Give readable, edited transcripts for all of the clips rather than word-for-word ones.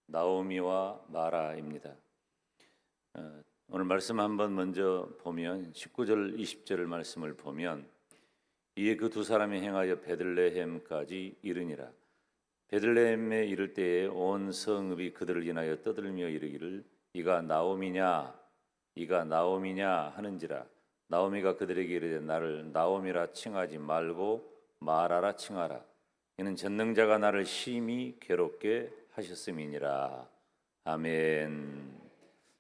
나오미와 마라입니다. 오늘 말씀 한번 먼저 보면 19절 20절 말씀을 보면 이에 그 두 사람이 행하여 베들레헴까지 이르니라. 베들레헴에 이를 때에 온 성읍이 그들을 인하여 떠들며 이르기를 이가 나오미냐 이가 나오미냐 하는지라. 나오미가 그들에게 이르되 나를 나오미라 칭하지 말고 마라라 칭하라. 이는 전능자가 나를 심히 괴롭게 하셨음이니라. 아멘.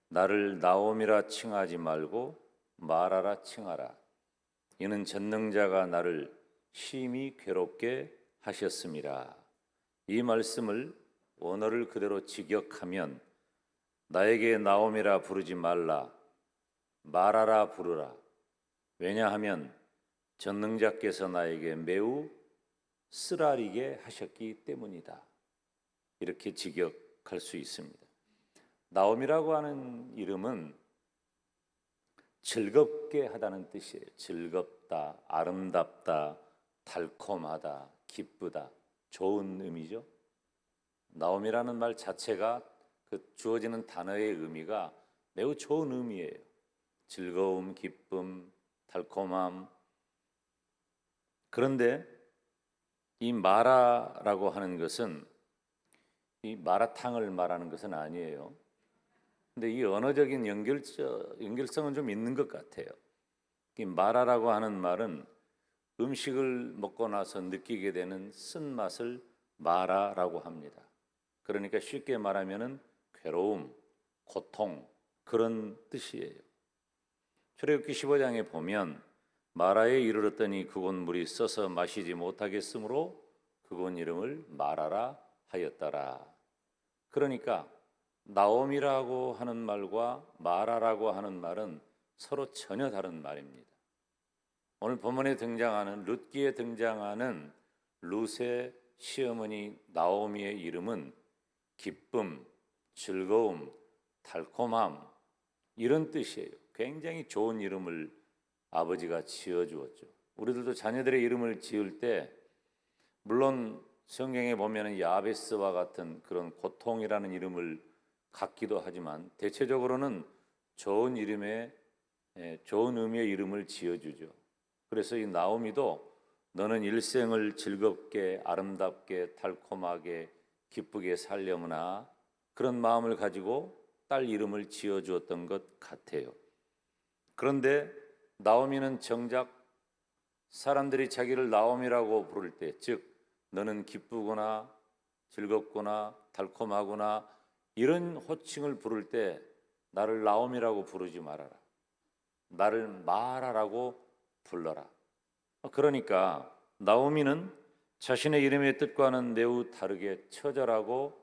나를 나오미라 칭하지 말고 마라라 칭하라. 이는 전능자가 나를 심히 괴롭게 하셨음이라. 이 말씀을 원어를 그대로 직역하면 나에게 나오미라 부르지 말라, 마라라 부르라. 왜냐하면 전능자께서 나에게 매우 쓰라리게 하셨기 때문이다. 이렇게 직역할 수 있습니다. 나오미라고 하는 이름은 즐겁게 하다는 뜻이에요. 즐겁다, 아름답다, 달콤하다, 기쁘다, 좋은 의미죠. 나오미라는 말 자체가 그 주어지는 단어의 의미가 매우 좋은 의미예요. 즐거움, 기쁨, 달콤함. 그런데 이 마라라고 하는 것은 이 마라탕을 말하는 것은 아니에요. 근데 이 언어적인 연결성은 좀 있는 것 같아요. 이 마라라고 하는 말은 음식을 먹고 나서 느끼게 되는 쓴맛을 마라라고 합니다. 그러니까 쉽게 말하면은 괴로움, 고통 그런 뜻이에요. 출애굽기 15장에 보면 마라에 이르렀더니 그곳 물이 써서 마시지 못하겠으므로 그곳 이름을 마라라 하였더라. 그러니까 나옴이라고 하는 말과 마라라고 하는 말은 서로 전혀 다른 말입니다. 오늘 본문에 등장하는 룻기에 등장하는 룻의 시어머니 나오미의 이름은 기쁨, 즐거움, 달콤함 이런 뜻이에요. 굉장히 좋은 이름을 아버지가 지어주었죠. 우리들도 자녀들의 이름을 지을 때 물론 성경에 보면 야베스와 같은 그런 고통이라는 이름을 갖기도 하지만 대체적으로는 좋은 이름의 좋은 의미의 이름을 지어주죠. 그래서 이 나오미도 너는 일생을 즐겁게 아름답게 달콤하게 기쁘게 살려무나 그런 마음을 가지고 딸 이름을 지어주었던 것 같아요. 그런데 나오미는 정작 사람들이 자기를 나오미라고 부를 때, 즉 너는 기쁘구나 즐겁구나 달콤하구나 이런 호칭을 부를 때 나를 나오미라고 부르지 말아라. 나를 마라라고 불러라. 그러니까 나오미는 자신의 이름의 뜻과는 매우 다르게 처절하고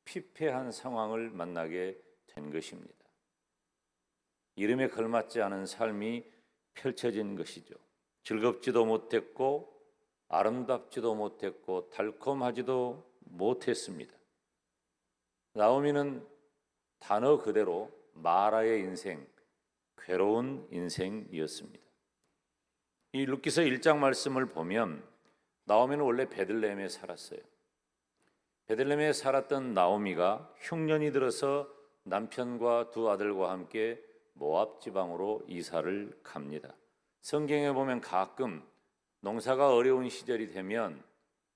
피폐한 상황을 만나게 된 것입니다. 이름에 걸맞지 않은 삶이 펼쳐진 것이죠. 즐겁지도 못했고 아름답지도 못했고 달콤하지도 못했습니다. 나오미는 단어 그대로 마라의 인생, 괴로운 인생이었습니다. 이 룻기서 1장 말씀을 보면 나오미는 원래 베들레헴에 살았어요. 베들레헴에 살았던 나오미가 흉년이 들어서 남편과 두 아들과 함께 모압 지방으로 이사를 갑니다. 성경에 보면 가끔 농사가 어려운 시절이 되면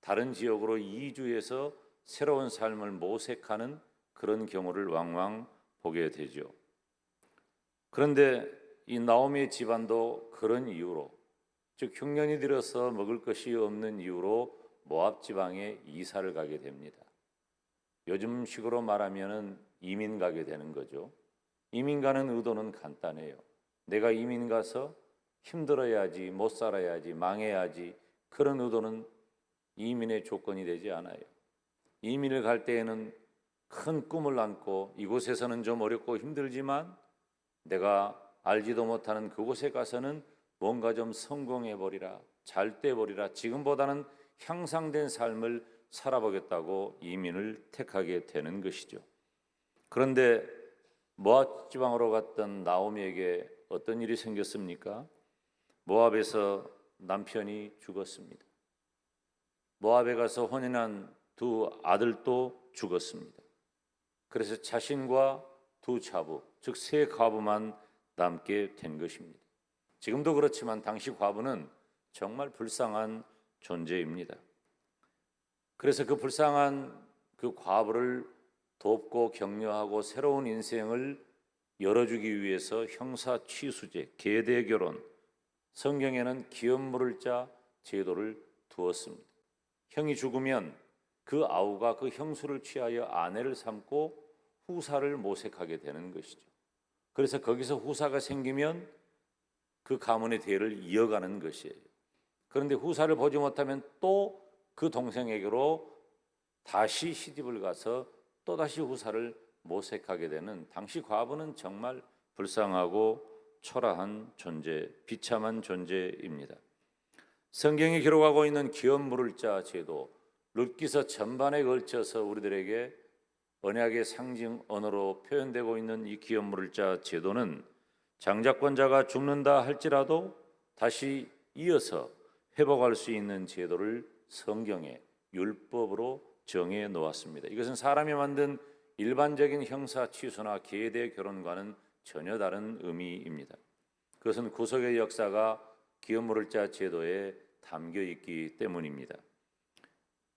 다른 지역으로 이주해서 새로운 삶을 모색하는 그런 경우를 왕왕 보게 되죠. 그런데 이 나오미의 집안도 그런 이유로, 즉 흉년이 들어서 먹을 것이 없는 이유로 모압 지방에 이사를 가게 됩니다. 요즘식으로 말하면은 이민 가게 되는 거죠. 이민 가는 의도는 간단해요. 내가 이민 가서 힘들어야지, 못 살아야지, 망해야지 그런 의도는 이민의 조건이 되지 않아요. 이민을 갈 때에는 큰 꿈을 안고 이곳에서는 좀 어렵고 힘들지만 내가 알지도 못하는 그곳에 가서는 뭔가 좀 성공해버리라, 잘 돼버리라, 지금보다는 향상된 삶을 살아보겠다고 이민을 택하게 되는 것이죠. 그런데 모압 지방으로 갔던 나오미에게 어떤 일이 생겼습니까? 모압에서 남편이 죽었습니다. 모압에 가서 혼인한 두 아들도 죽었습니다. 그래서 자신과 두 자부, 즉 세 과부만 남게 된 것입니다. 지금도 그렇지만 당시 과부는 정말 불쌍한 존재입니다. 그래서 그 불쌍한 그 과부를 돕고 격려하고 새로운 인생을 열어주기 위해서 형사 취수제, 계대 결혼, 성경에는 기업 물을 자 제도를 두었습니다. 형이 죽으면 그 아우가 그 형수를 취하여 아내를 삼고 후사를 모색하게 되는 것이죠. 그래서 거기서 후사가 생기면 그 가문의 대를 이어가는 것이에요. 그런데 후사를 보지 못하면 또 그 동생에게로 다시 시집을 가서 또다시 후사를 모색하게 되는, 당시 과부는 정말 불쌍하고 초라한 존재, 비참한 존재입니다. 성경이 기록하고 있는 기업 물을 자 제도, 룻기서 전반에 걸쳐서 우리들에게 언약의 상징 언어로 표현되고 있는 이 기업 물을 자 제도는 장자권자가 죽는다 할지라도 다시 이어서 회복할 수 있는 제도를 성경에 율법으로 정해 놓았습니다. 이것은 사람이 만든 일반적인 형사 취소나 계대 결혼과는 전혀 다른 의미입니다. 그것은 구속의 역사가 기업 물을 자 제도에 담겨 있기 때문입니다.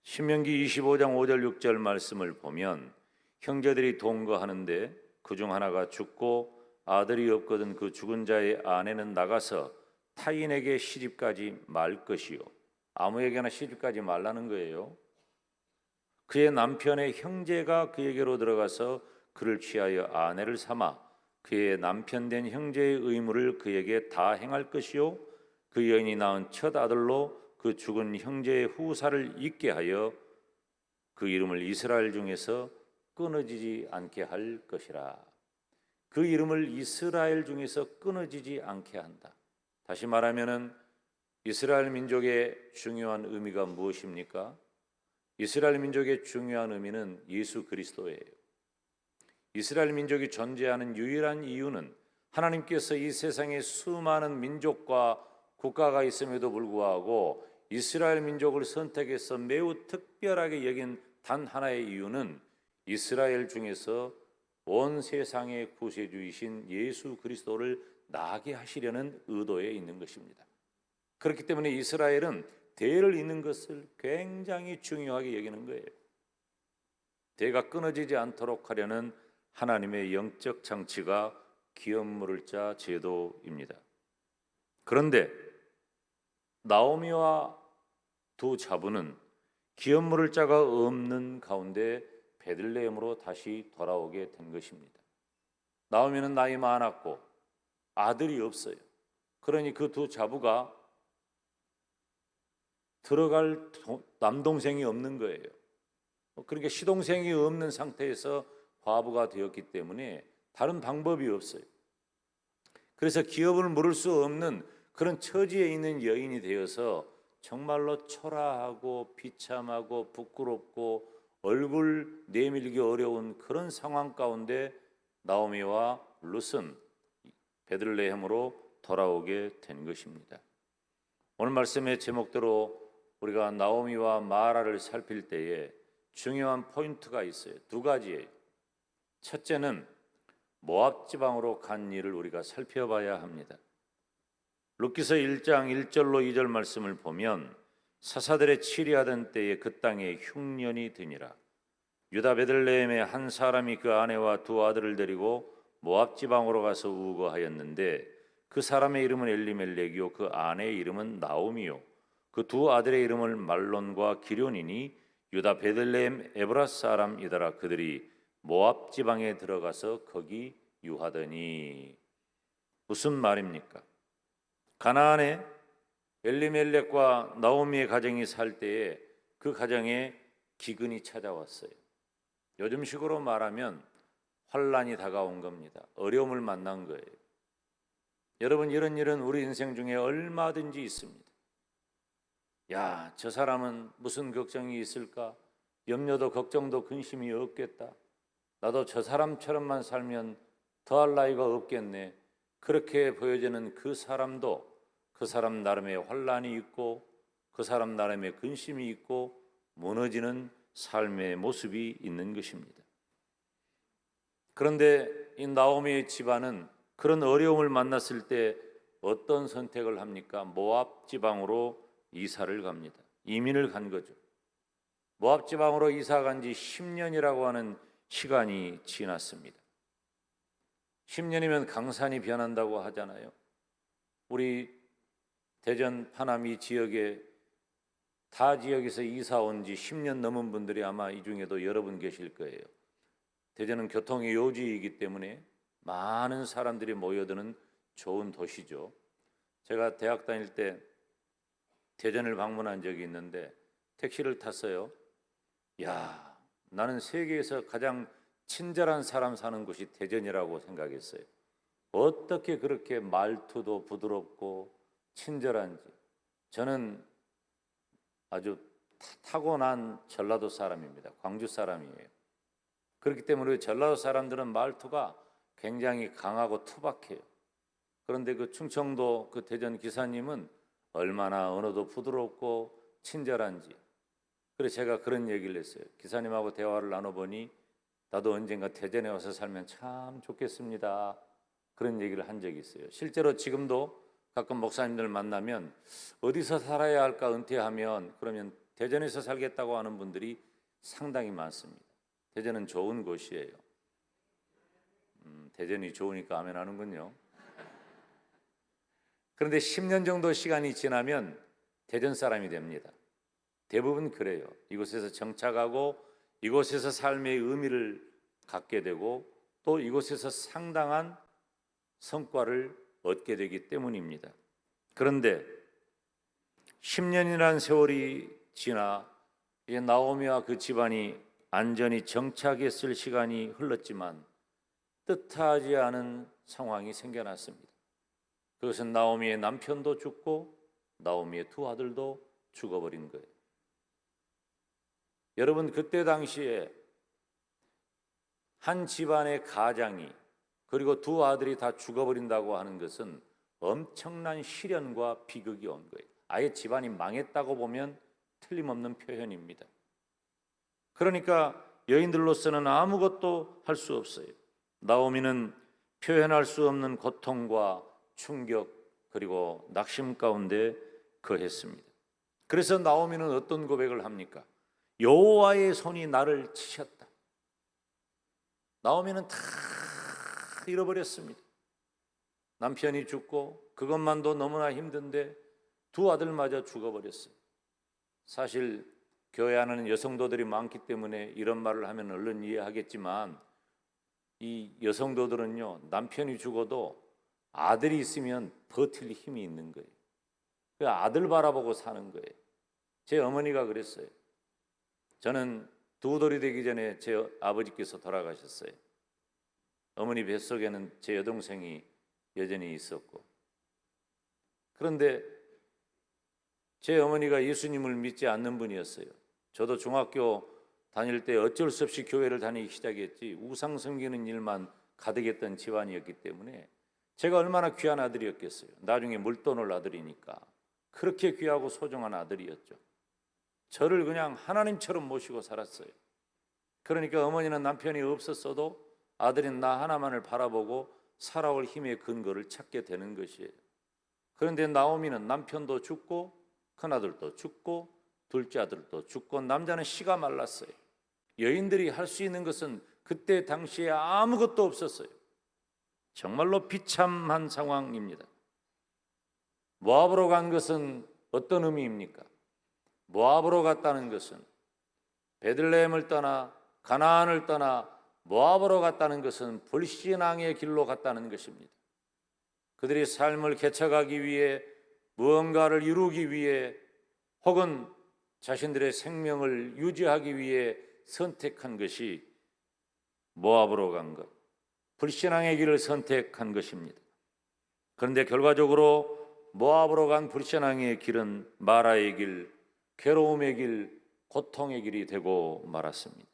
신명기 25장 5절 6절 말씀을 보면 형제들이 동거하는데 그중 하나가 죽고 아들이 없거든 그 죽은 자의 아내는 나가서 타인에게 시집가지 말 것이요. 아무에게나 시집가지 말라는 거예요. 그의 남편의 형제가 그에게로 들어가서 그를 취하여 아내를 삼아 그의 남편 된 형제의 의무를 그에게 다 행할 것이요. 그 여인이 낳은 첫 아들로 그 죽은 형제의 후사를 잇게 하여 그 이름을 이스라엘 중에서 끊어지지 않게 할 것이라. 그 이름을 이스라엘 중에서 끊어지지 않게 한다. 다시 말하면은 이스라엘 민족의 중요한 의미가 무엇입니까? 이스라엘 민족의 중요한 의미는 예수 그리스도예요. 이스라엘 민족이 존재하는 유일한 이유는 하나님께서 이 세상에 수많은 민족과 국가가 있음에도 불구하고 이스라엘 민족을 선택해서 매우 특별하게 여긴 단 하나의 이유는 이스라엘 중에서 온 세상의 구세주이신 예수 그리스도를 나게 하시려는 의도에 있는 것입니다. 그렇기 때문에 이스라엘은 대를 잇는 것을 굉장히 중요하게 여기는 거예요. 대가 끊어지지 않도록 하려는 하나님의 영적 장치가 기업 물을 자 제도입니다. 그런데 나오미와 두 자부는 기업 물을 자가 없는 가운데 베들레헴으로 다시 돌아오게 된 것입니다. 나오미는 나이 많았고 아들이 없어요. 그러니 그 두 자부가 들어갈 남동생이 없는 거예요. 그러니까 시동생이 없는 상태에서 과부가 되었기 때문에 다른 방법이 없어요. 그래서 기업을 물을 수 없는 그런 처지에 있는 여인이 되어서 정말로 초라하고 비참하고 부끄럽고 얼굴 내밀기 어려운 그런 상황 가운데 나오미와 룻은 베들레헴으로 돌아오게 된 것입니다. 오늘 말씀의 제목대로 우리가 나오미와 마라를 살필 때에 중요한 포인트가 있어요. 두 가지예요. 첫째는 모압 지방으로 간 일을 우리가 살펴봐야 합니다. 룻기서 1장 1절로 2절 말씀을 보면 사사들의 치리하던 때에 그 땅에 흉년이 드니라. 유다 베들레헴의 한 사람이 그 아내와 두 아들을 데리고 모압 지방으로 가서 우거하였는데 그 사람의 이름은 엘리멜렉이요 그 아내의 이름은 나오미요 그 두 아들의 이름을 말론과 기런이니 유다 베들레헴 에브라 사람이더라. 그들이 모압 지방에 들어가서 거기 유하더니. 무슨 말입니까? 가나안에 엘리멜렉과 나오미의 가정이 살 때에 그 가정에 기근이 찾아왔어요. 요즘식으로 말하면 환란이 다가온 겁니다. 어려움을 만난 거예요. 여러분, 이런 일은 우리 인생 중에 얼마든지 있습니다. 야, 저 사람은 무슨 걱정이 있을까? 염려도 걱정도 근심이 없겠다. 나도 저 사람처럼만 살면 더할 나위가 없겠네. 그렇게 보여지는 그 사람도 그 사람 나름의 환란이 있고 그 사람 나름의 근심이 있고 무너지는 삶의 모습이 있는 것입니다. 그런데 이 나오미의 집안은 그런 어려움을 만났을 때 어떤 선택을 합니까? 모압 지방으로 이사를 갑니다. 이민을 간 거죠. 모압 지방으로 이사 간 지 10년이라고 하는 시간이 지났습니다. 10년이면 강산이 변한다고 하잖아요. 우리 대전 파남이 지역에 타 지역에서 이사 온 지 10년 넘은 분들이 아마 이 중에도 여러분 계실 거예요. 대전은 교통의 요지이기 때문에 많은 사람들이 모여드는 좋은 도시죠. 제가 대학 다닐 때 대전을 방문한 적이 있는데 택시를 탔어요. 야, 나는 세계에서 가장 친절한 사람 사는 곳이 대전이라고 생각했어요. 어떻게 그렇게 말투도 부드럽고 친절한지. 저는 아주 타고난 전라도 사람입니다. 광주 사람이에요. 그렇기 때문에 전라도 사람들은 말투가 굉장히 강하고 투박해요. 그런데 그 충청도 그 대전 기사님은 얼마나 언어도 부드럽고 친절한지. 그래서 제가 그런 얘기를 했어요. 기사님하고 대화를 나눠보니 나도 언젠가 대전에 와서 살면 참 좋겠습니다. 그런 얘기를 한 적이 있어요. 실제로 지금도 가끔 목사님들 만나면 어디서 살아야 할까 은퇴하면 그러면 대전에서 살겠다고 하는 분들이 상당히 많습니다. 대전은 좋은 곳이에요. 대전이 좋으니까 아멘 하는군요. 그런데 10년 정도 시간이 지나면 대전 사람이 됩니다. 대부분 그래요. 이곳에서 정착하고 이곳에서 삶의 의미를 갖게 되고 또 이곳에서 상당한 성과를 얻게 되기 때문입니다. 그런데 10년이라는 세월이 지나 이제 나오미와 그 집안이 안전히 정착했을 시간이 흘렀지만 뜻하지 않은 상황이 생겨났습니다. 그것은 나오미의 남편도 죽고 나오미의 두 아들도 죽어버린 거예요. 여러분, 그때 당시에 한 집안의 가장이 그리고 두 아들이 다 죽어버린다고 하는 것은 엄청난 시련과 비극이 온 거예요. 아예 집안이 망했다고 보면 틀림없는 표현입니다. 그러니까 여인들로서는 아무것도 할 수 없어요. 나오미는 표현할 수 없는 고통과 충격 그리고 낙심 가운데 거했습니다. 그래서 나오미는 어떤 고백을 합니까? 여호와의 손이 나를 치셨다. 나오미는 다 잃어버렸습니다. 남편이 죽고 그것만도 너무나 힘든데 두 아들마저 죽어버렸어요. 사실 교회 안에는 여성도들이 많기 때문에 이런 말을 하면 얼른 이해하겠지만 이 여성도들은요, 남편이 죽어도 아들이 있으면 버틸 힘이 있는 거예요. 그 아들 바라보고 사는 거예요. 제 어머니가 그랬어요. 저는 두 돌이 되기 전에 제 아버지께서 돌아가셨어요. 어머니 뱃속에는 제 여동생이 여전히 있었고, 그런데 제 어머니가 예수님을 믿지 않는 분이었어요. 저도 중학교 다닐 때 어쩔 수 없이 교회를 다니기 시작했지 우상 섬기는 일만 가득했던 집안이었기 때문에 제가 얼마나 귀한 아들이었겠어요. 나중에 물돈을 아들이니까 그렇게 귀하고 소중한 아들이었죠. 저를 그냥 하나님처럼 모시고 살았어요. 그러니까 어머니는 남편이 없었어도 아들인 나 하나만을 바라보고 살아올 힘의 근거를 찾게 되는 것이에요. 그런데 나오미는 남편도 죽고 큰아들도 죽고 둘째 아들도 죽고 남자는 씨가 말랐어요. 여인들이 할 수 있는 것은 그때 당시에 아무것도 없었어요. 정말로 비참한 상황입니다. 모압으로 간 것은 어떤 의미입니까? 모압으로 갔다는 것은 베들레헴을 떠나 가나안을 떠나 모압으로 갔다는 것은 불신앙의 길로 갔다는 것입니다. 그들이 삶을 개척하기 위해 무언가를 이루기 위해 혹은 자신들의 생명을 유지하기 위해 선택한 것이 모압으로 간 것, 불신앙의 길을 선택한 것입니다. 그런데 결과적으로 모압으로 간 불신앙의 길은 마라의 길, 괴로움의 길, 고통의 길이 되고 말았습니다.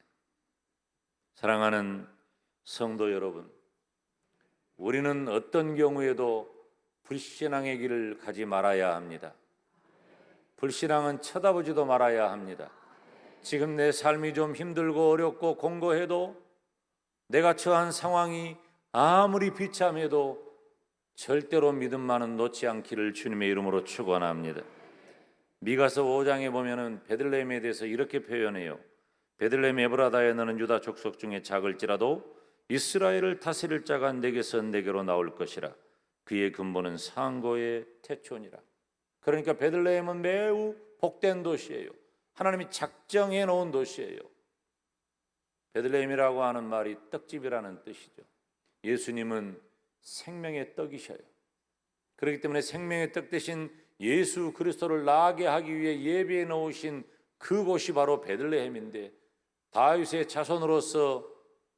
사랑하는 성도 여러분, 우리는 어떤 경우에도 불신앙의 길을 가지 말아야 합니다. 불신앙은 쳐다보지도 말아야 합니다. 지금 내 삶이 좀 힘들고 어렵고 공고해도 내가 처한 상황이 아무리 비참해도 절대로 믿음만은 놓지 않기를 주님의 이름으로 축원합니다. 미가서 5장에 보면은 베들레헴에 대해서 이렇게 표현해요. 베들레헴 에브라다에 너는 유다 족속 중에 작을지라도 이스라엘을 다스릴 자가 내게서 내게로 나올 것이라. 그의 근본은 상고의 태초니라. 그러니까 베들레헴은 매우 복된 도시예요. 하나님이 작정해 놓은 도시예요. 베들레헴이라고 하는 말이 떡집이라는 뜻이죠. 예수님은 생명의 떡이셔요. 그렇기 때문에 생명의 떡 대신 예수 그리스도를 나게 하기 위해 예비해 놓으신 그곳이 바로 베들레헴인데, 다윗의 자손으로서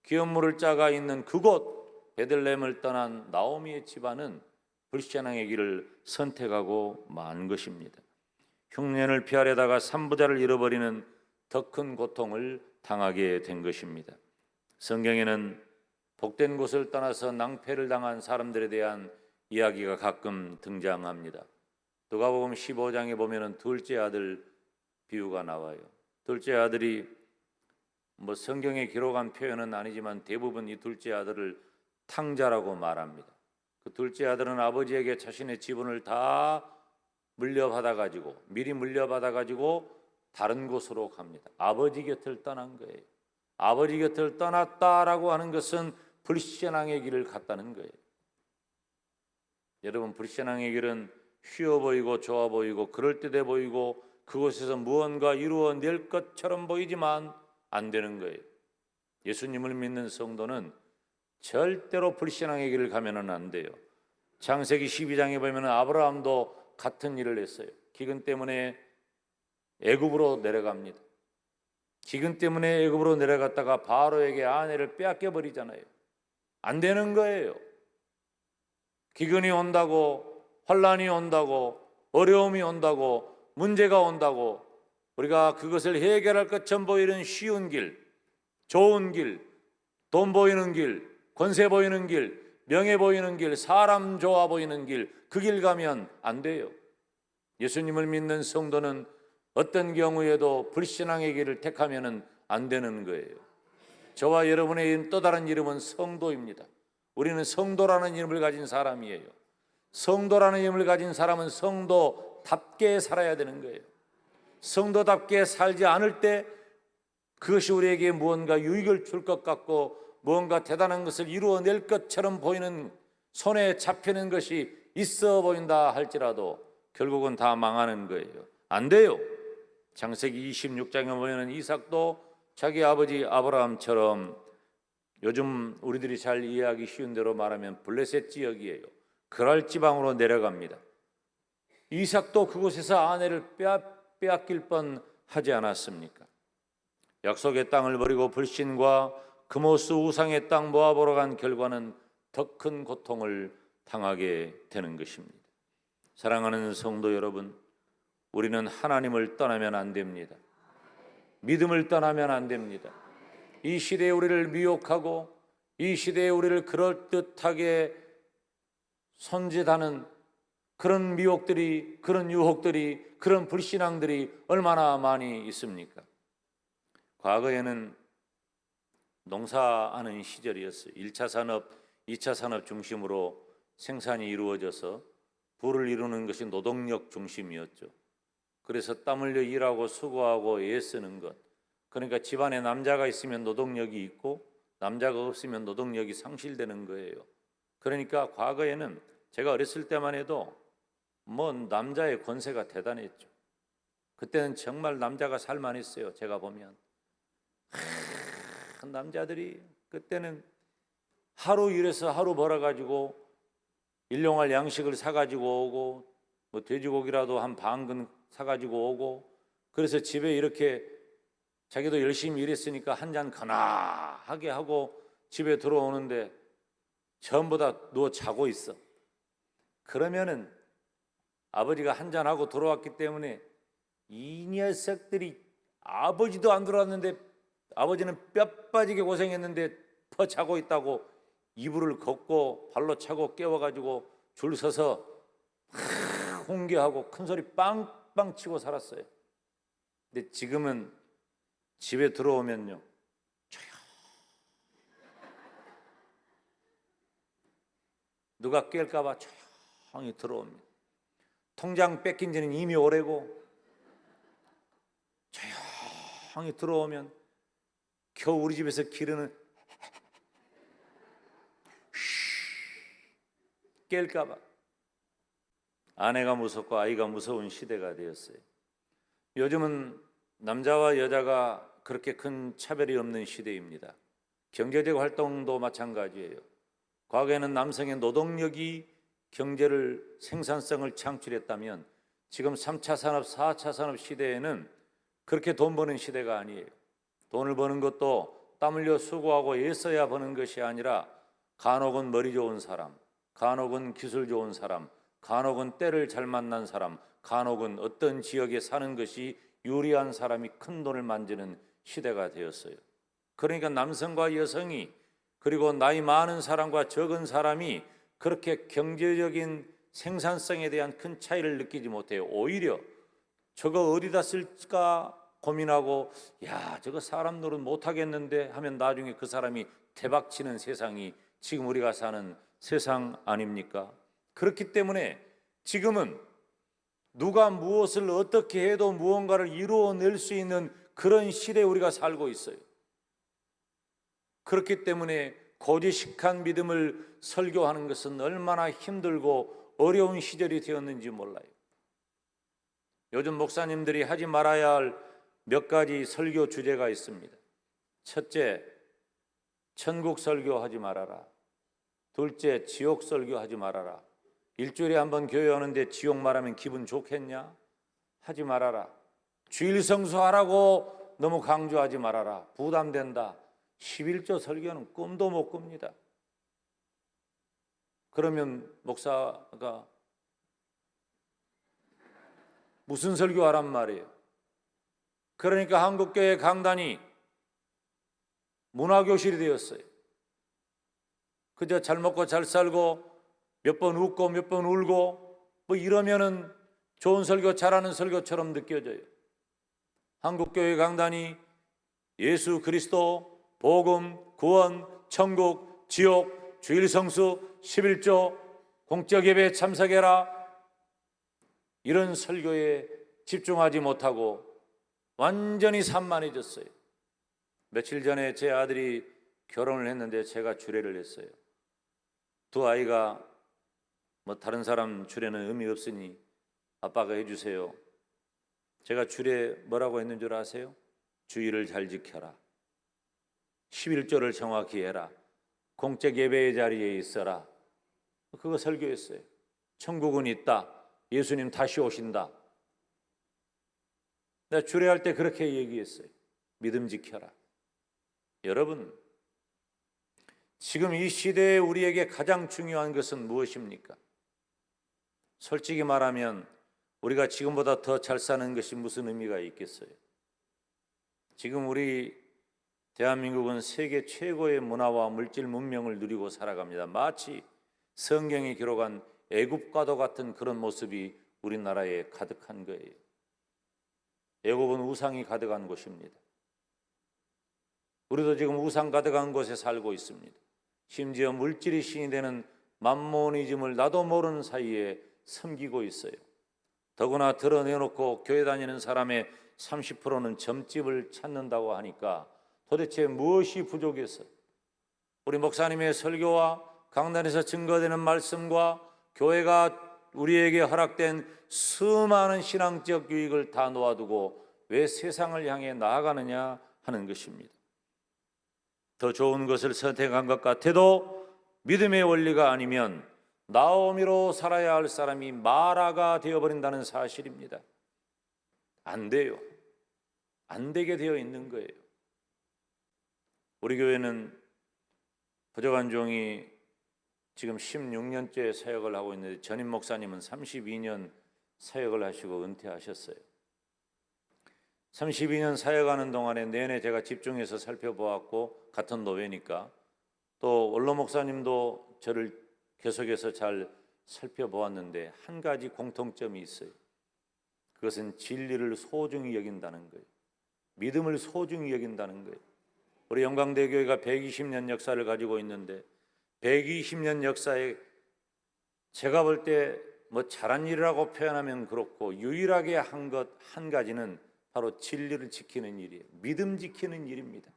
기업 물을 자가 있는 그곳 베들레헴을 떠난 나오미의 집안은 불신앙의 길을 선택하고 만 것입니다. 흉년을 피하려다가 삼부자를 잃어버리는 더 큰 고통을 당하게 된 것입니다. 성경에는 복된 곳을 떠나서 낭패를 당한 사람들에 대한 이야기가 가끔 등장합니다. 누가복음 15장에 보면은 둘째 아들 비유가 나와요. 둘째 아들이 성경에 기록한 표현은 아니지만 대부분 이 둘째 아들을 탕자라고 말합니다. 그 둘째 아들은 아버지에게 자신의 지분을 다 미리 물려받아 가지고 다른 곳으로 갑니다. 아버지 곁을 떠난 거예요. 아버지 곁을 떠났다라고 하는 것은 불신앙의 길을 갔다는 거예요. 여러분, 불신앙의 길은 쉬워 보이고 좋아 보이고 그럴듯해 보이고 그곳에서 무언가 이루어낼 것처럼 보이지만 안 되는 거예요. 예수님을 믿는 성도는 절대로 불신앙의 길을 가면은 안 돼요. 창세기 12장에 보면 아브라함도 같은 일을 했어요. 기근 때문에 애굽으로 내려갑니다. 기근 때문에 애굽으로 내려갔다가 바로에게 아내를 빼앗겨 버리잖아요. 안 되는 거예요. 기근이 온다고, 환란이 온다고, 어려움이 온다고, 문제가 온다고 우리가 그것을 해결할 것처럼 보이는 쉬운 길, 좋은 길, 돈 보이는 길, 권세 보이는 길, 명예 보이는 길, 사람 좋아 보이는 길, 그 길 가면 안 돼요. 예수님을 믿는 성도는 어떤 경우에도 불신앙의 길을 택하면 안 되는 거예요. 저와 여러분의 또 다른 이름은 성도입니다. 우리는 성도라는 이름을 가진 사람이에요. 성도라는 이름을 가진 사람은 성도답게 살아야 되는 거예요. 성도답게 살지 않을 때 그것이 우리에게 무언가 유익을 줄 것 같고 무언가 대단한 것을 이루어낼 것처럼 보이는, 손에 잡히는 것이 있어 보인다 할지라도 결국은 다 망하는 거예요. 안 돼요. 창세기 26장에 보면 이삭도 자기 아버지 아브라함처럼, 요즘 우리들이 잘 이해하기 쉬운 대로 말하면 블레셋 지역이에요. 그랄 지방으로 내려갑니다. 이삭도 그곳에서 아내를 빼앗길 뻔하지 않았습니까? 약속의 땅을 버리고 불신과 그모스 우상의 땅 모아보러 간 결과는 더 큰 고통을 당하게 되는 것입니다. 사랑하는 성도 여러분, 우리는 하나님을 떠나면 안 됩니다. 믿음을 떠나면 안 됩니다. 이 시대에 우리를 미혹하고 이 시대에 우리를 그럴듯하게 손짓하는 그런 미혹들이, 그런 유혹들이, 그런 불신앙들이 얼마나 많이 있습니까? 과거에는 농사하는 시절이었어요. 1차 산업, 2차 산업 중심으로 생산이 이루어져서 부를 이루는 것이 노동력 중심이었죠. 그래서 땀 흘려 일하고 수고하고 애쓰는 것, 그러니까 집안에 남자가 있으면 노동력이 있고 남자가 없으면 노동력이 상실되는 거예요. 그러니까 과거에는 제가 어렸을 때만 해도 남자의 권세가 대단했죠. 그때는 정말 남자가 살만했어요. 제가 보면 남자들이 그때는 하루 일해서 하루 벌어가지고 일용할 양식을 사가지고 오고 돼지고기라도 한 반근 사가지고 오고, 그래서 집에 이렇게 자기도 열심히 일했으니까 한 잔 거나하게 하고 집에 들어오는데 전부 다 누워 자고 있어. 그러면은 아버지가 한 잔하고 들어왔기 때문에 이 녀석들이, 아버지도 안 들어왔는데 아버지는 뼈 빠지게 고생했는데 퍼 자고 있다고 이불을 걷고 발로 차고 깨워가지고 줄 서서 홍게하고 큰소리 빵빵 치고 살았어요. 근데 지금은 집에 들어오면요, 누가 깰까 봐 조용히 들어옵니다. 통장 뺏긴 지는 이미 오래고 조용히 들어오면 겨우 우리 집에서 기르는 깰까 봐. 아내가 무섭고 아이가 무서운 시대가 되었어요. 요즘은 남자와 여자가 그렇게 큰 차별이 없는 시대입니다. 경제적 활동도 마찬가지예요. 과거에는 남성의 노동력이 경제를 생산성을 창출했다면 지금 3차 산업, 4차 산업 시대에는 그렇게 돈 버는 시대가 아니에요. 돈을 버는 것도 땀 흘려 수고하고 애써야 버는 것이 아니라 간혹은 머리 좋은 사람, 간혹은 기술 좋은 사람, 간혹은 때를 잘 만난 사람, 간혹은 어떤 지역에 사는 것이 유리한 사람이 큰 돈을 만지는 시대가 되었어요. 그러니까 남성과 여성이 그리고 나이 많은 사람과 적은 사람이 그렇게 경제적인 생산성에 대한 큰 차이를 느끼지 못해요. 오히려 저거 어디다 쓸까 고민하고 야 저거 사람 노릇 못하겠는데 하면 나중에 그 사람이 대박치는 세상이 지금 우리가 사는 세상 아닙니까? 그렇기 때문에 지금은 누가 무엇을 어떻게 해도 무언가를 이루어낼 수 있는 그런 시대에 우리가 살고 있어요. 그렇기 때문에 고지식한 믿음을 설교하는 것은 얼마나 힘들고 어려운 시절이 되었는지 몰라요. 요즘 목사님들이 하지 말아야 할 몇 가지 설교 주제가 있습니다. 첫째, 천국 설교하지 말아라. 둘째, 지옥 설교하지 말아라. 일주일에 한 번 교회 오는데 지옥 말하면 기분 좋겠냐? 하지 말아라. 주일 성수하라고 너무 강조하지 말아라. 부담된다. 11조 설교는 꿈도 못 꿉니다. 그러면 목사가 무슨 설교하란 말이에요? 그러니까 한국교회 강단이 문화교실이 되었어요. 그저 잘 먹고 잘 살고 몇 번 웃고 몇 번 울고 뭐 이러면은 좋은 설교 잘하는 설교처럼 느껴져요. 한국교회 강단이 예수 그리스도, 복음, 구원, 천국, 지옥, 주일 성수, 11조, 공적 예배에 참석해라 이런 설교에 집중하지 못하고 완전히 산만해졌어요. 며칠 전에 제 아들이 결혼을 했는데 제가 주례를 했어요. 두 아이가 뭐 다른 사람 주례는 의미 없으니 아빠가 해주세요. 제가 주례 뭐라고 했는 줄 아세요? 주의를 잘 지켜라. 11조를 정확히 해라. 공적 예배의 자리에 있어라. 그거 설교했어요. 천국은 있다. 예수님 다시 오신다. 내가 주례할 때 그렇게 얘기했어요. 믿음 지켜라. 여러분, 지금 이 시대에 우리에게 가장 중요한 것은 무엇입니까? 솔직히 말하면 우리가 지금보다 더 잘 사는 것이 무슨 의미가 있겠어요? 지금 우리 대한민국은 세계 최고의 문화와 물질 문명을 누리고 살아갑니다. 마치 성경에 기록한 애굽과도 같은 그런 모습이 우리나라에 가득한 거예요. 애굽은 우상이 가득한 곳입니다. 우리도 지금 우상 가득한 곳에 살고 있습니다. 심지어 물질이 신이 되는 맘모니즘을 나도 모르는 사이에 섬기고 있어요. 더구나 드러내놓고 교회 다니는 사람의 30%는 점집을 찾는다고 하니까 도대체 무엇이 부족해서 우리 목사님의 설교와 강단에서 증거되는 말씀과 교회가 우리에게 허락된 수많은 신앙적 유익을 다 놓아두고 왜 세상을 향해 나아가느냐 하는 것입니다. 더 좋은 것을 선택한 것 같아도 믿음의 원리가 아니면 나오미로 살아야 할 사람이 마라가 되어버린다는 사실입니다. 안 돼요. 안 되게 되어 있는 거예요. 우리 교회는 부족한 종이 지금 16년째 사역을 하고 있는데 전임 목사님은 32년 사역을 하시고 은퇴하셨어요. 32년 사역하는 동안에 내내 제가 집중해서 살펴보았고 같은 노회니까 또 원로 목사님도 저를 계속해서 잘 살펴보았는데 한 가지 공통점이 있어요. 그것은 진리를 소중히 여긴다는 거예요. 믿음을 소중히 여긴다는 거예요. 우리 영광대교회가 120년 역사를 가지고 있는데 120년 역사에 제가 볼 때 뭐 잘한 일이라고 표현하면 그렇고 유일하게 한 것 한 가지는 바로 진리를 지키는 일이에요. 믿음 지키는 일입니다.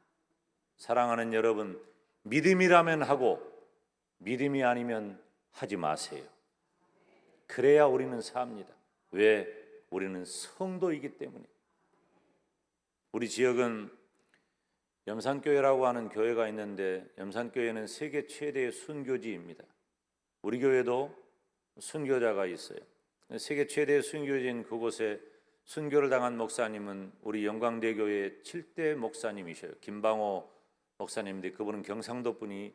사랑하는 여러분, 믿음이라면 하고 믿음이 아니면 하지 마세요. 그래야 우리는 삽니다. 왜? 우리는 성도이기 때문에. 우리 지역은 염산교회라고 하는 교회가 있는데 염산교회는 세계 최대의 순교지입니다. 우리 교회도 순교자가 있어요. 세계 최대의 순교지인 그곳에 순교를 당한 목사님은 우리 영광대교회 7대 목사님이셔요. 김방호 목사님인데 그분은 경상도 분이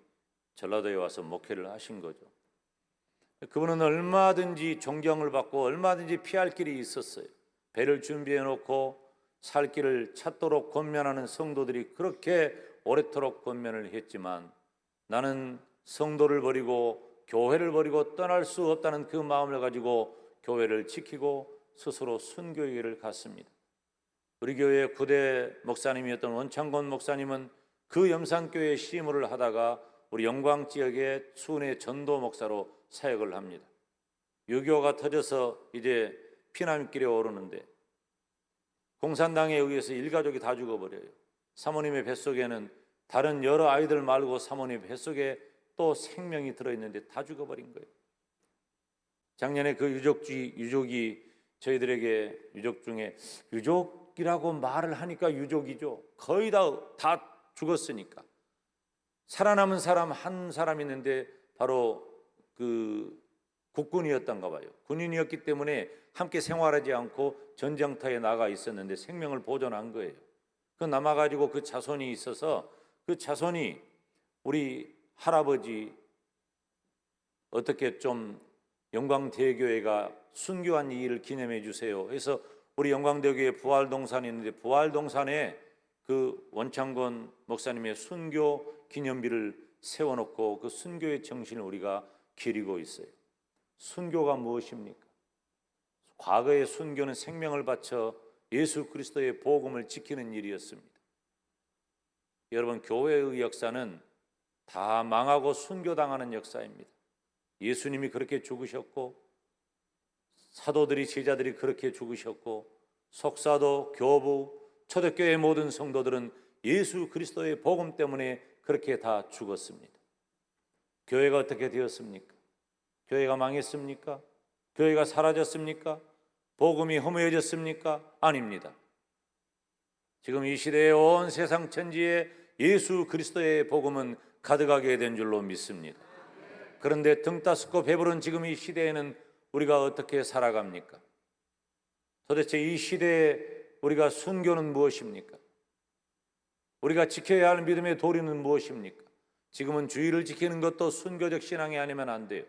전라도에 와서 목회를 하신 거죠. 그분은 얼마든지 존경을 받고 얼마든지 피할 길이 있었어요. 배를 준비해 놓고 살 길을 찾도록 권면하는 성도들이 그렇게 오래도록 권면을 했지만 나는 성도를 버리고 교회를 버리고 떠날 수 없다는 그 마음을 가지고 교회를 지키고 스스로 순교의 길을 갔습니다. 우리 교회의 9대 목사님이었던 원창곤 목사님은 그 염산교회 시무를 하다가 우리 영광 지역의 수은의 전도 목사로 사역을 합니다. 6.25가 터져서 이제 피난길에 오르는데 공산당에 의해서 일가족이 다 죽어버려요. 사모님의 뱃속에는 다른 여러 아이들 말고 사모님 뱃속에 또 생명이 들어있는데 다 죽어버린 거예요. 작년에 그 유족이 저희들에게 유족 중에 유족이라고 말을 하니까 유족이죠. 거의 다 죽었으니까. 살아남은 사람 한 사람 있는데 바로 그 국군이었던가 봐요. 군인이었기 때문에 함께 생활하지 않고 전쟁터에 나가 있었는데 생명을 보존한 거예요. 그 남아가지고 그 자손이 있어서 그 자손이 우리 할아버지 어떻게 좀 영광대교회가 순교한 이 일을 기념해 주세요. 그래서 우리 영광대교회 부활동산이 있는데 부활동산에 그 원창건 목사님의 순교 기념비를 세워놓고 그 순교의 정신을 우리가 기리고 있어요. 순교가 무엇입니까? 과거의 순교는 생명을 바쳐 예수 그리스도의 복음을 지키는 일이었습니다. 여러분, 교회의 역사는 다 망하고 순교당하는 역사입니다. 예수님이 그렇게 죽으셨고 사도들이 제자들이 그렇게 죽으셨고 속사도 교부 초대교회 모든 성도들은 예수 그리스도의 복음 때문에 그렇게 다 죽었습니다. 교회가 어떻게 되었습니까? 교회가 망했습니까? 교회가 사라졌습니까? 복음이 허무해졌습니까? 아닙니다. 지금 이 시대의 온 세상 천지에 예수 그리스도의 복음은 가득하게 된 줄로 믿습니다. 그런데 등 따숩고 배부른 지금 이 시대에는 우리가 어떻게 살아갑니까? 도대체 이 시대에 우리가 순교는 무엇입니까? 우리가 지켜야 할 믿음의 도리는 무엇입니까? 지금은 주의를 지키는 것도 순교적 신앙이 아니면 안 돼요.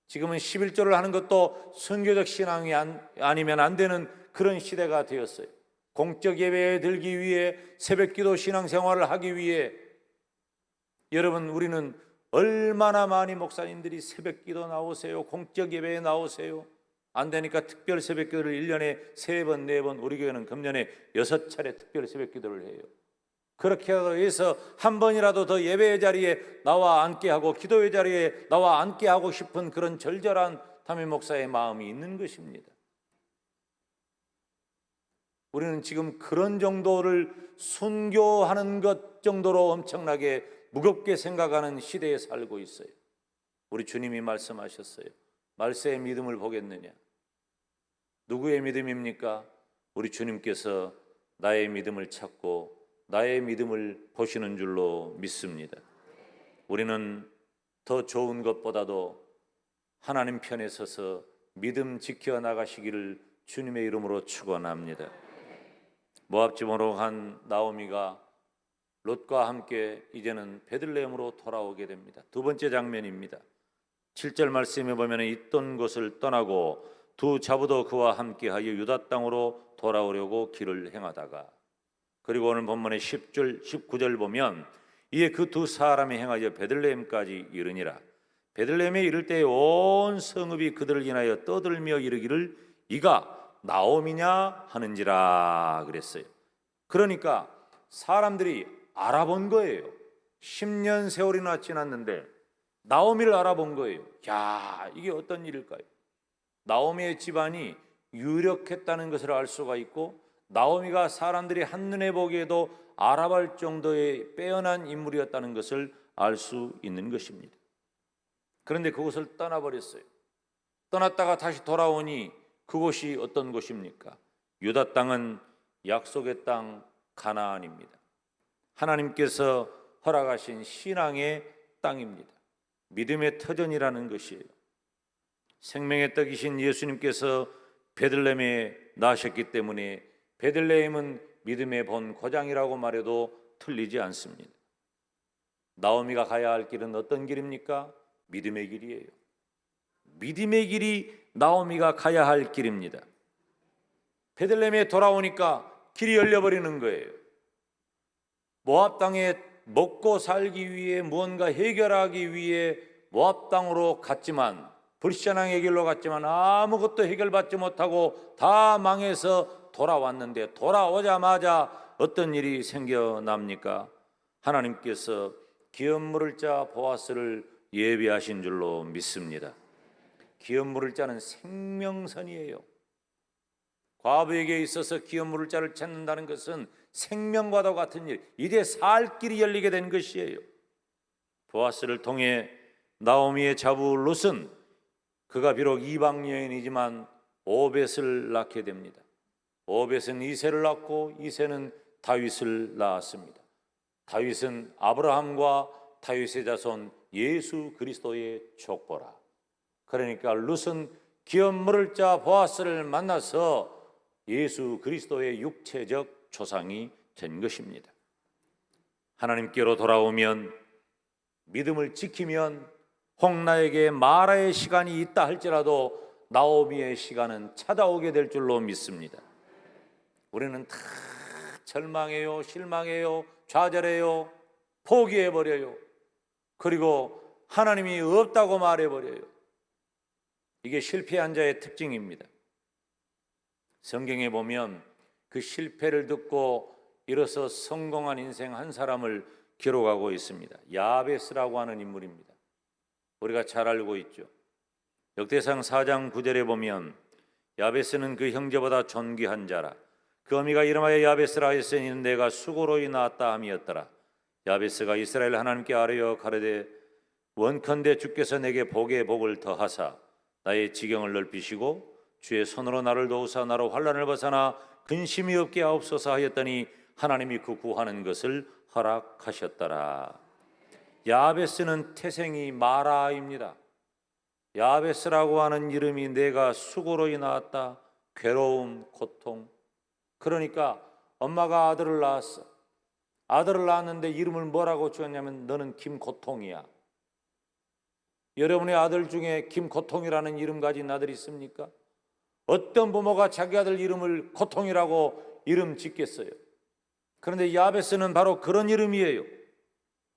지금은 11조를 하는 것도 순교적 신앙이 아니면 안 되는 그런 시대가 되었어요. 공적 예배에 들기 위해 새벽기도 신앙생활을 하기 위해 여러분 우리는 얼마나 많이 목사님들이 새벽기도 나오세요. 공적 예배에 나오세요. 안 되니까 특별 새벽기도를 1년에 3번, 4번 우리 교회는 금년에 6차례 특별 새벽기도를 해요. 그렇게 해서 한 번이라도 더 예배의 자리에 나와 앉게 하고 기도의 자리에 나와 앉게 하고 싶은 그런 절절한 담임 목사의 마음이 있는 것입니다. 우리는 지금 그런 정도를 순교하는 것 정도로 엄청나게 무겁게 생각하는 시대에 살고 있어요. 우리 주님이 말씀하셨어요. 말세의 믿음을 보겠느냐? 누구의 믿음입니까? 우리 주님께서 나의 믿음을 찾고 나의 믿음을 보시는 줄로 믿습니다. 우리는 더 좋은 것보다도 하나님 편에 서서 믿음 지켜 나가시기를 주님의 이름으로 축원합니다. 모압 지방으로 간 나오미가 롯과 함께 이제는 베들레헴으로 돌아오게 됩니다. 두 번째 장면입니다. 7절 말씀에 보면 있던 곳을 떠나고 두 자부도 그와 함께하여 유다 땅으로 돌아오려고 길을 행하다가, 그리고 오늘 본문의 10절 19절 보면 이에 그 두 사람이 행하여 베들레헴까지 이르니라. 베들레헴에 이를 때 온 성읍이 그들을 인하여 떠들며 이르기를 이가 나오미냐 하는지라 그랬어요. 그러니까 사람들이 알아본 거예요. 10년 세월이나 지났는데 나오미를 알아본 거예요. 야, 이게 어떤 일일까요? 나오미의 집안이 유력했다는 것을 알 수가 있고, 나오미가 사람들이 한눈에 보기에도 알아볼 정도의 빼어난 인물이었다는 것을 알 수 있는 것입니다. 그런데 그곳을 떠나버렸어요. 떠났다가 다시 돌아오니 그곳이 어떤 곳입니까? 유다 땅은 약속의 땅 가나안입니다. 하나님께서 허락하신 신앙의 땅입니다. 믿음의 터전이라는 것이에요. 생명의 떡이신 예수님께서 베들레헴에 나셨기 때문에 베들레헴은 믿음의 본고장이라고 말해도 틀리지 않습니다. 나오미가 가야 할 길은 어떤 길입니까? 믿음의 길이에요. 믿음의 길이 나오미가 가야 할 길입니다. 베들레헴에 돌아오니까 길이 열려버리는 거예요. 모압 땅에 먹고 살기 위해 무언가 해결하기 위해 모압 땅으로 갔지만, 불신앙의 길로 갔지만 아무것도 해결받지 못하고 다 망해서 돌아왔는데, 돌아오자마자 어떤 일이 생겨납니까? 하나님께서 기업 물을 자 보아스를 예비하신 줄로 믿습니다. 기업 물을 자는 생명선이에요. 과부에게 있어서 기업 물을 자를 찾는다는 것은 생명과도 같은 일, 이제 살 길이 열리게 된 것이에요. 보아스를 통해 나오미의 자부 룻은, 그가 비록 이방 여인이지만 오벳을 낳게 됩니다. 오벳은 이새를 낳고 이새는 다윗을 낳았습니다. 다윗은 아브라함과 다윗의 자손 예수 그리스도의 족보라. 그러니까 룻은 기업 물을 자 보아스를 만나서 예수 그리스도의 육체적 조상이 된 것입니다. 하나님께로 돌아오면, 믿음을 지키면 홍나에게 마라의 시간이 있다 할지라도 나오미의 시간은 찾아오게 될 줄로 믿습니다. 우리는 다 절망해요, 실망해요, 좌절해요, 포기해버려요. 그리고 하나님이 없다고 말해버려요. 이게 실패한 자의 특징입니다. 성경에 보면 그 실패를 듣고 일어서 성공한 인생 한 사람을 기록하고 있습니다. 야베스라고 하는 인물입니다. 우리가 잘 알고 있죠. 역대상 4장 9절에 보면 야베스는 그 형제보다 존귀한 자라. 그 어미가 이름하여 야베스라 하였으니 이는 내가 수고로이 낳았다 함이었더라. 야베스가 이스라엘 하나님께 아뢰어 가로되 원컨대 주께서 내게 복에 복을 더하사 나의 지경을 넓히시고 주의 손으로 나를 도우사 나로 환난을 벗어나 근심이 없게 하옵소서 하였더니 하나님이 그 구하는 것을 허락하셨더라. 야베스는 태생이 마라입니다. 야베스라고 하는 이름이 내가 수고로이 낳았다, 괴로움, 고통. 그러니까 엄마가 아들을 낳았어. 아들을 낳았는데 이름을 뭐라고 지었냐면 너는 김고통이야. 여러분의 아들 중에 김고통이라는 이름 가진 아들이 있습니까? 어떤 부모가 자기 아들 이름을 고통이라고 이름 짓겠어요? 그런데 야베스는 바로 그런 이름이에요.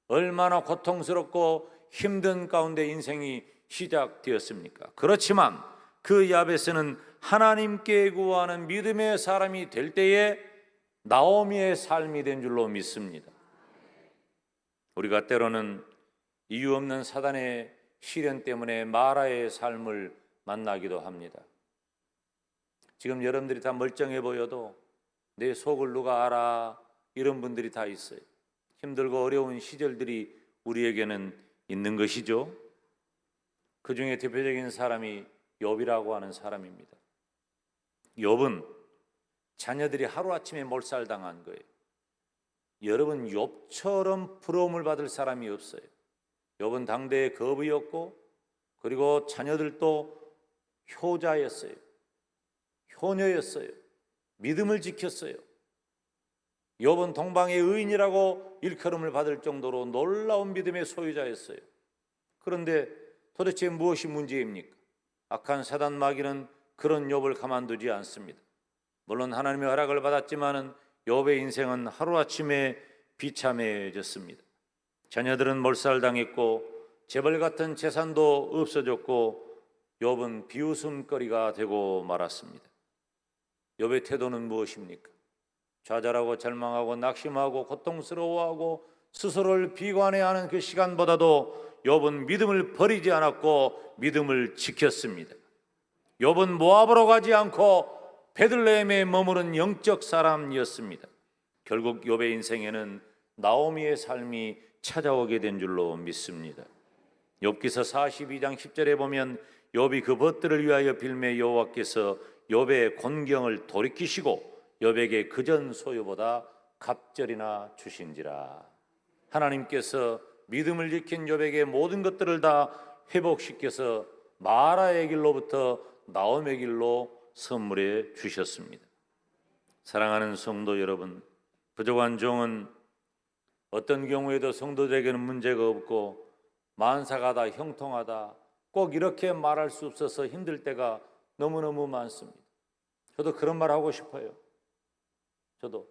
얼마나 고통스럽고 힘든 가운데 인생이 시작되었습니까? 그렇지만 그 야베스는 하나님께 구하는 믿음의 사람이 될 때에 나오미의 삶이 된 줄로 믿습니다. 우리가 때로는 이유 없는 사단의 시련 때문에 마라의 삶을 만나기도 합니다. 지금 여러분들이 다 멀쩡해 보여도 내 속을 누가 알아? 이런 분들이 다 있어요. 힘들고 어려운 시절들이 우리에게는 있는 것이죠. 그 중에 대표적인 사람이 욥이라고 하는 사람입니다. 욥은 자녀들이 하루아침에 몰살당한 거예요. 여러분, 욥처럼 부러움을 받을 사람이 없어요. 욥은 당대의 거부였고, 그리고 자녀들도 효자였어요. 효녀였어요. 믿음을 지켰어요. 욥은 동방의 의인이라고 일컬음을 받을 정도로 놀라운 믿음의 소유자였어요. 그런데 도대체 무엇이 문제입니까? 악한 사단 마귀는 그런 욥을 가만두지 않습니다. 물론 하나님의 허락을 받았지만은 욥의 인생은 하루아침에 비참해졌습니다. 자녀들은 몰살당했고 재벌 같은 재산도 없어졌고 욥은 비웃음거리가 되고 말았습니다. 욥의 태도는 무엇입니까? 좌절하고 절망하고 낙심하고 고통스러워하고 스스로를 비관해하는 그 시간보다도 욥은 믿음을 버리지 않았고 믿음을 지켰습니다. 욥은 모압으로 가지 않고 베들레헴에 머무른 영적 사람이었습니다. 결국 욥의 인생에는 나오미의 삶이 찾아오게 된 줄로 믿습니다. 욥기서 42장 10절에 보면 욥이 그 벗들을 위하여 빌매 여호와께서 욥의 곤경을 돌이키시고 욥에게 그전 소유보다 갑절이나 주신지라. 하나님께서 믿음을 지킨 욥에게 모든 것들을 다 회복시켜서 마라의 길로부터 나옴의 길로 선물해 주셨습니다. 사랑하는 성도 여러분, 부족한 종은 어떤 경우에도 성도들에게는 문제가 없고 만사가 형통하다, 꼭 이렇게 말할 수 없어서 힘들 때가 너무너무 많습니다. 저도 그런 말 하고 싶어요. 저도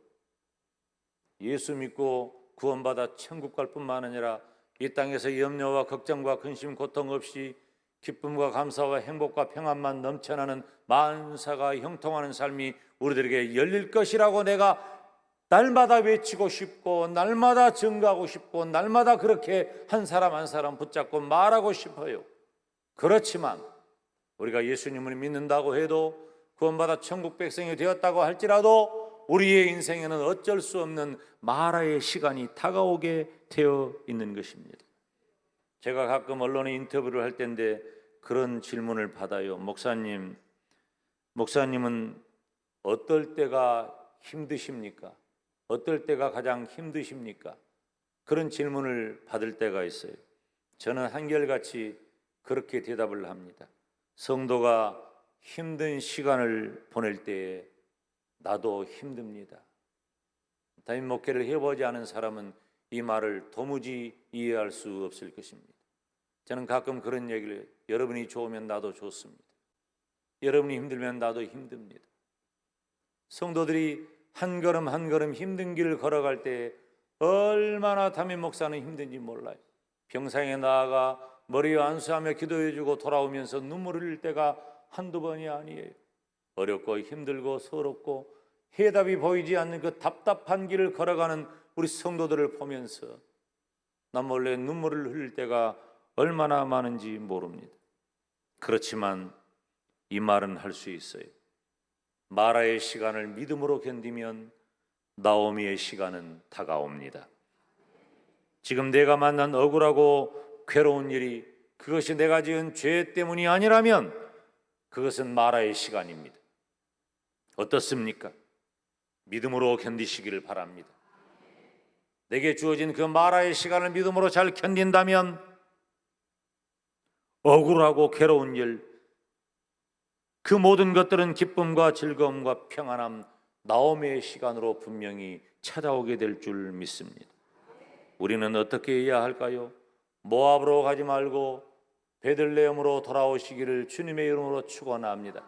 예수 믿고 구원받아 천국 갈 뿐만 아니라 이 땅에서 염려와 걱정과 근심, 고통 없이 기쁨과 감사와 행복과 평안만 넘쳐나는 만사가 형통하는 삶이 우리들에게 열릴 것이라고 내가 날마다 외치고 싶고 날마다 증거하고 싶고 날마다 그렇게 한 사람 한 사람 붙잡고 말하고 싶어요. 그렇지만 우리가 예수님을 믿는다고 해도 구원받아 천국 백성이 되었다고 할지라도 우리의 인생에는 어쩔 수 없는 마라의 시간이 다가오게 되어 있는 것입니다. 제가 가끔 언론에 인터뷰를 할 때인데 그런 질문을 받아요. 목사님은 어떨 때가 힘드십니까? 어떨 때가 가장 힘드십니까? 그런 질문을 받을 때가 있어요. 저는 한결같이 그렇게 대답을 합니다. 성도가 힘든 시간을 보낼 때에 나도 힘듭니다. 담임 목회를 해보지 않은 사람은 이 말을 도무지 이해할 수 없을 것입니다. 저는 가끔 그런 얘기를 해요. 여러분이 좋으면 나도 좋습니다. 여러분이 힘들면 나도 힘듭니다. 성도들이 한 걸음 한 걸음 힘든 길을 걸어갈 때 얼마나 담임 목사는 힘든지 몰라요. 병상에 나아가 머리에 안수하며 기도해주고 돌아오면서 눈물을 흘릴 때가 한두 번이 아니에요. 어렵고 힘들고 서럽고 해답이 보이지 않는 그 답답한 길을 걸어가는 우리 성도들을 보면서 나 몰래 눈물을 흘릴 때가 얼마나 많은지 모릅니다. 그렇지만 이 말은 할 수 있어요. 마라의 시간을 믿음으로 견디면 나오미의 시간은 다가옵니다. 지금 내가 만난 억울하고 괴로운 일이 그것이 내가 지은 죄 때문이 아니라면 그것은 마라의 시간입니다. 어떻습니까? 믿음으로 견디시기를 바랍니다. 내게 주어진 그 마라의 시간을 믿음으로 잘 견딘다면 억울하고 괴로운 일, 그 모든 것들은 기쁨과 즐거움과 평안함, 나오미의 시간으로 분명히 찾아오게 될 줄 믿습니다. 우리는 어떻게 해야 할까요? 모압으로 가지 말고 베들레헴으로 돌아오시기를 주님의 이름으로 축원합니다.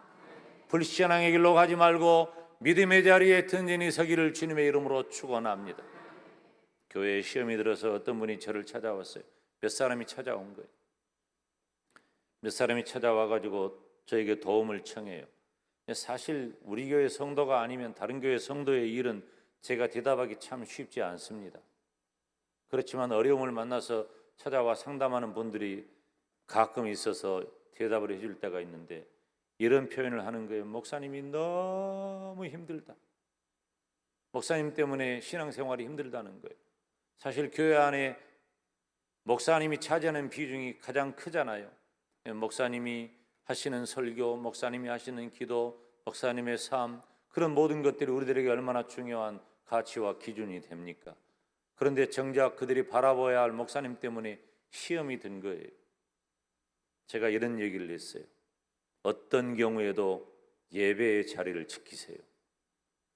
불신앙의 길로 가지 말고 믿음의 자리에 든든히 서기를 주님의 이름으로 축원합니다. 교회에 시험이 들어서 어떤 분이 저를 찾아왔어요. 몇 사람이 찾아온 거예요. 몇 사람이 찾아와가지고 저에게 도움을 청해요. 사실 우리 교회 성도가 아니면 다른 교회 성도의 일은 제가 대답하기 참 쉽지 않습니다. 그렇지만 어려움을 만나서 찾아와 상담하는 분들이 가끔 있어서 대답을 해줄 때가 있는데 이런 표현을 하는 거예요. 목사님이 너무 힘들다. 목사님 때문에 신앙생활이 힘들다는 거예요. 사실 교회 안에 목사님이 차지하는 비중이 가장 크잖아요. 목사님이 하시는 설교, 목사님이 하시는 기도, 목사님의 삶, 그런 모든 것들이 우리들에게 얼마나 중요한 가치와 기준이 됩니까? 그런데 정작 그들이 바라봐야 할 목사님 때문에 시험이 든 거예요. 제가 이런 얘기를 했어요. 어떤 경우에도 예배의 자리를 지키세요.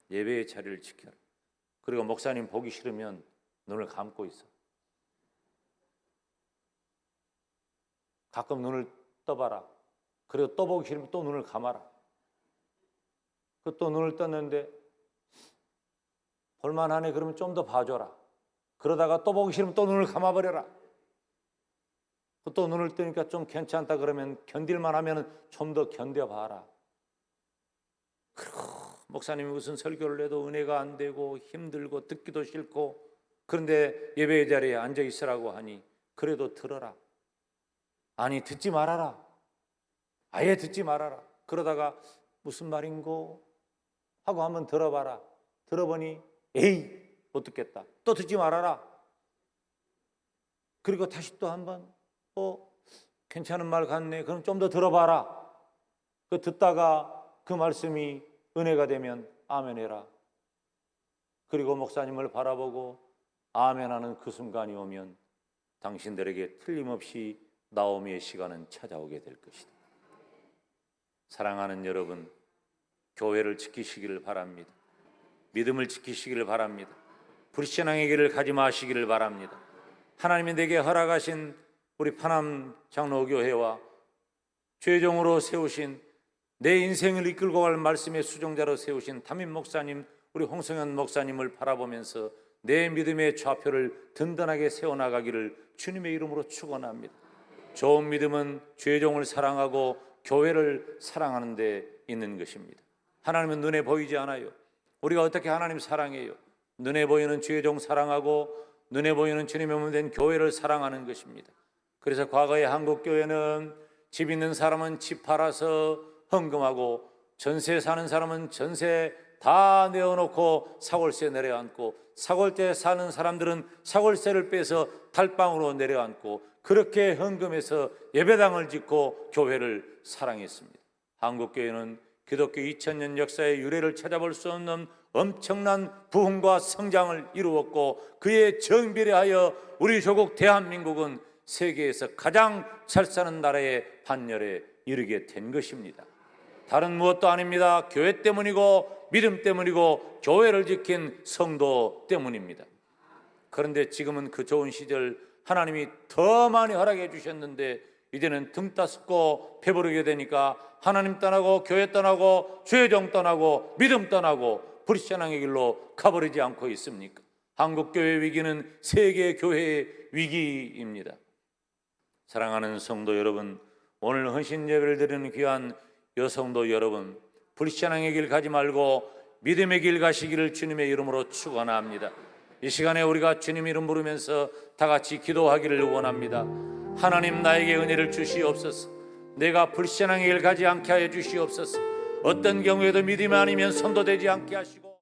예배의 자리를 지켜라. 그리고 목사님 보기 싫으면 눈을 감고 있어. 가끔 눈을 떠봐라. 그리고 또 보기 싫으면 또 눈을 감아라. 그 또 눈을 떴는데 볼만하네 그러면 좀 더 봐줘라. 그러다가 또 보기 싫으면 또 눈을 감아버려라. 또 눈을 뜨니까 좀 괜찮다 그러면 견딜만 하면 좀 더 견뎌봐라. 그리고 목사님이 무슨 설교를 해도 은혜가 안 되고 힘들고 듣기도 싫고 그런데 예배의 자리에 앉아 있으라고 하니 그래도 들어라. 아니 듣지 말아라. 아예 듣지 말아라. 그러다가 무슨 말인고 하고 한번 들어봐라. 들어보니 에이 못 듣겠다. 또 듣지 말아라. 그리고 다시 또 한번 괜찮은 말 같네. 그럼 좀 더 들어봐라. 그 듣다가 그 말씀이 은혜가 되면 아멘 해라. 그리고 목사님을 바라보고 아멘하는 그 순간이 오면 당신들에게 틀림없이 나오미의 시간은 찾아오게 될 것이다. 사랑하는 여러분, 교회를 지키시기를 바랍니다. 믿음을 지키시기를 바랍니다. 불신앙의 길을 가지 마시기를 바랍니다. 하나님이 내게 허락하신 우리 파남 장로교회와 죄종으로 세우신 내 인생을 이끌고 갈 말씀의 수종자로 세우신 담임 목사님, 우리 홍성현 목사님을 바라보면서 내 믿음의 좌표를 든든하게 세워나가기를 주님의 이름으로 축원합니다. 좋은 믿음은 죄종을 사랑하고 교회를 사랑하는 데 있는 것입니다. 하나님은 눈에 보이지 않아요. 우리가 어떻게 하나님 사랑해요? 눈에 보이는 죄종 사랑하고 눈에 보이는 주님의 몸 된 교회를 사랑하는 것입니다. 그래서 과거의 한국교회는 집 있는 사람은 집 팔아서 헌금하고 전세 사는 사람은 전세 다 내어놓고 사골세 내려앉고 사골세 사는 사람들은 사골세를 빼서 달방으로 내려앉고 그렇게 헌금해서 예배당을 짓고 교회를 사랑했습니다. 한국교회는 기독교 2000년 역사의 유래를 찾아볼 수 없는 엄청난 부흥과 성장을 이루었고 그의 정비례하여 우리 조국 대한민국은 세계에서 가장 잘 사는 나라의 반열에 이르게 된 것입니다. 다른 무엇도 아닙니다. 교회 때문이고 믿음 때문이고 교회를 지킨 성도 때문입니다. 그런데 지금은 그 좋은 시절 하나님이 더 많이 허락해 주셨는데 이제는 등 따스고 배부르게 되니까 하나님 떠나고 교회 떠나고 죄종 떠나고 믿음 떠나고 불신앙의 길로 가버리지 않고 있습니까? 한국교회 위기는 세계 교회의 위기입니다. 사랑하는 성도 여러분, 오늘 헌신 예배를 드리는 귀한 여성도 여러분, 불신앙의 길 가지 말고 믿음의 길 가시기를 주님의 이름으로 축원합니다. 이 시간에 우리가 주님 이름 부르면서 다 같이 기도하기를 원합니다. 하나님, 나에게 은혜를 주시옵소서. 내가 불신앙의 길 가지 않게 하여 주시옵소서. 어떤 경우에도 믿음이 아니면 선도되지 않게 하시고